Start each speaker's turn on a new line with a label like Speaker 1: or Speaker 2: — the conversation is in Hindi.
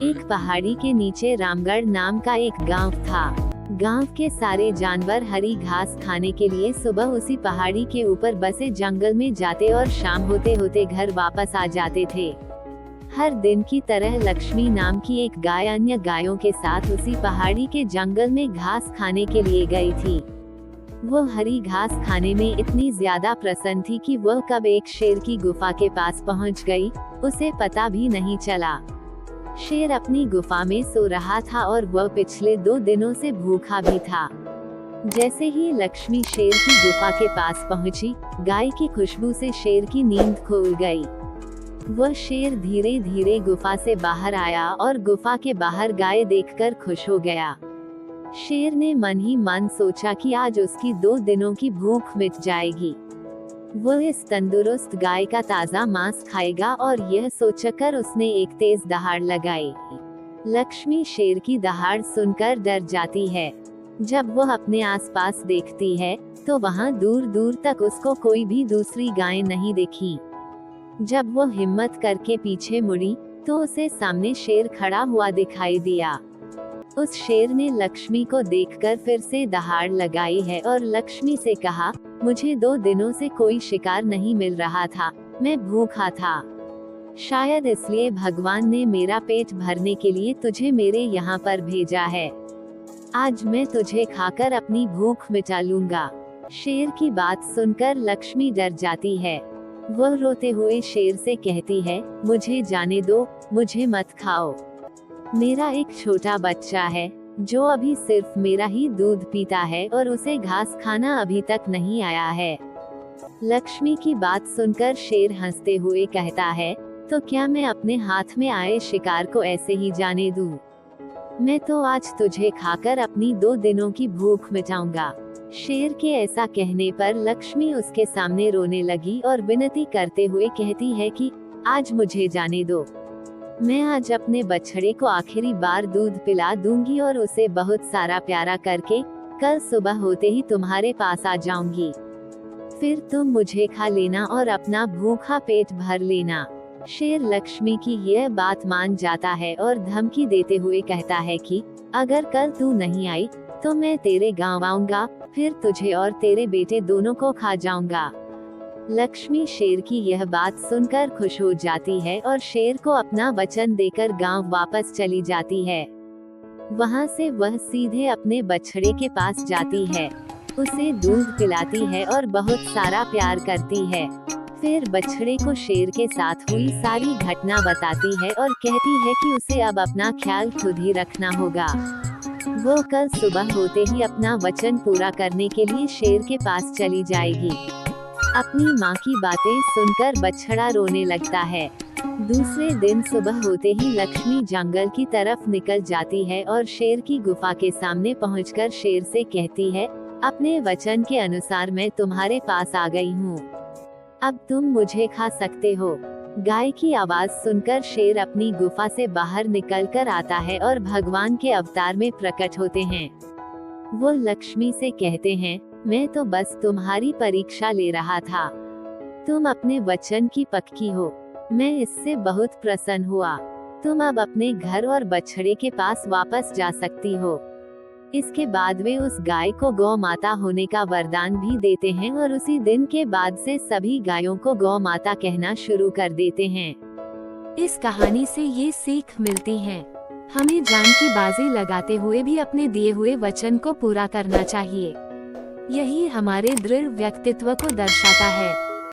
Speaker 1: एक पहाड़ी के नीचे रामगढ़ नाम का एक गांव था। गांव के सारे जानवर हरी घास खाने के लिए सुबह उसी पहाड़ी के ऊपर बसे जंगल में जाते और शाम होते होते घर वापस आ जाते थे। हर दिन की तरह लक्ष्मी नाम की एक गाय अन्य गायों के साथ उसी पहाड़ी के जंगल में घास खाने के लिए गई थी। वो हरी घास खाने में इतनी ज्यादा प्रसन्न थी कि वह कब एक शेर की गुफा के पास पहुंच गई, उसे पता भी नहीं चला। शेर अपनी गुफा में सो रहा था और वह पिछले 2 दिनों से भूखा भी था। जैसे ही लक्ष्मी शेर की गुफा के पास पहुंची, गाय की खुशबू से शेर की नींद खुल गई। वह शेर धीरे धीरे गुफा से बाहर आया और गुफा के बाहर गाय देखकर खुश हो गया। शेर ने मन ही मन सोचा कि आज उसकी 2 दिनों की भूख मिट जाएगी। वो इस तंदुरुस्त गाय का ताज़ा मांस खाएगा और यह सोचकर उसने एक तेज दहाड़ लगाई। लक्ष्मी शेर की दहाड़ सुनकर डर जाती है। जब वह अपने आसपास देखती है तो वहां दूर दूर तक उसको कोई भी दूसरी गाय नहीं दिखी। जब वो हिम्मत करके पीछे मुड़ी तो उसे सामने शेर खड़ा हुआ दिखाई दिया। उस शेर ने लक्ष्मी को देखकर फिर से दहाड़ लगाई है और लक्ष्मी से कहा, मुझे 2 दिनों से कोई शिकार नहीं मिल रहा था, मैं भूखा था। शायद इसलिए भगवान ने मेरा पेट भरने के लिए तुझे मेरे यहाँ पर भेजा है। आज मैं तुझे खाकर अपनी भूख मिटा लूंगा। शेर की बात सुनकर लक्ष्मी डर जाती है। वह रोते हुए शेर से कहती है, मुझे जाने दो, मुझे मत खाओ। मेरा एक छोटा बच्चा है जो अभी सिर्फ मेरा ही दूध पीता है और उसे घास खाना अभी तक नहीं आया है। लक्ष्मी की बात सुनकर शेर हंसते हुए कहता है, तो क्या मैं अपने हाथ में आए शिकार को ऐसे ही जाने दूं? मैं तो आज तुझे खाकर अपनी 2 दिनों की भूख मिटाऊंगा। शेर के ऐसा कहने पर लक्ष्मी उसके सामने रोने लगी और विनती करते हुए कहती है कि आज मुझे जाने दो। मैं आज अपने बछड़े को आखिरी बार दूध पिला दूंगी और उसे बहुत सारा प्यारा करके कल सुबह होते ही तुम्हारे पास आ जाऊंगी। फिर तुम मुझे खा लेना और अपना भूखा पेट भर लेना। शेर लक्ष्मी की यह बात मान जाता है और धमकी देते हुए कहता है कि अगर कल तू नहीं आई तो मैं तेरे गांव आऊंगा, फिर तुझे और तेरे बेटे दोनों को खा जाऊंगा। लक्ष्मी शेर की यह बात सुनकर खुश हो जाती है और शेर को अपना वचन देकर गांव वापस चली जाती है। वहां से वह सीधे अपने बछड़े के पास जाती है, उसे दूध पिलाती है और बहुत सारा प्यार करती है। फिर बछड़े को शेर के साथ हुई सारी घटना बताती है और कहती है कि उसे अब अपना ख्याल खुद ही रखना होगा। वो कल सुबह होते ही अपना वचन पूरा करने के लिए शेर के पास चली जाएगी। अपनी माँ की बातें सुनकर बछड़ा रोने लगता है। दूसरे दिन सुबह होते ही लक्ष्मी जंगल की तरफ निकल जाती है और शेर की गुफा के सामने पहुंचकर शेर से कहती है, अपने वचन के अनुसार मैं तुम्हारे पास आ गई हूँ, अब तुम मुझे खा सकते हो। गाय की आवाज सुनकर शेर अपनी गुफा से बाहर निकलकर आता है और भगवान के अवतार में प्रकट होते हैं। वो लक्ष्मी से कहते हैं, मैं तो बस तुम्हारी परीक्षा ले रहा था। तुम अपने वचन की पक्की हो, मैं इससे बहुत प्रसन्न हुआ। तुम अब अपने घर और बछड़े के पास वापस जा सकती हो। इसके बाद वे उस गाय को गौ माता होने का वरदान भी देते हैं और उसी दिन के बाद से सभी गायों को गौ माता कहना शुरू कर देते हैं। इस कहानी से ये सीख मिलती है, हमें जान की बाजी लगाते हुए भी अपने दिए हुए वचन को पूरा करना चाहिए। यही हमारे दृढ़ व्यक्तित्व को दर्शाता है।